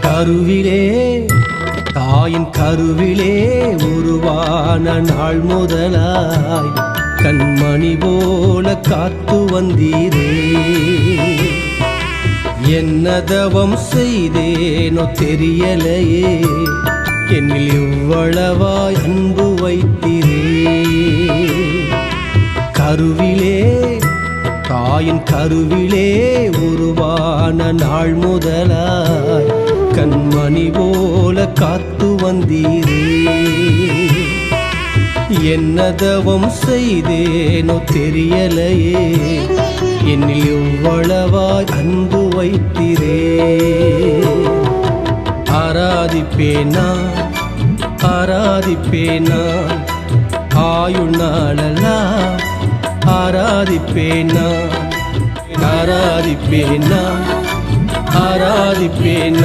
கருவிலே தாயின் கருவிலே உருவான நாள் முதலாய் கண்மணி போல காத்து வந்தீரே. என்ன தவம் செய்தேனோ தெரியலையே, என்னில் இவ்வளவாய் அன்பு வைத்தீரே. கருவிலே தாயின் கருவிலே உருவான நாள் முதலாய் கண்மணி போல காத்து வந்தீரே. என்ன தவம் செய்தேனோ தெரியலையே, என்னில் இவ்வளவாய் அன்பு வைத்தீரே. ஆராதிப்பேனா ஆராதிப்பேனா ஆயுள் நாளெல்லாம் ஆராதிப்பேனா ஆராதிப்பேனா ஆராதிப்பேனா.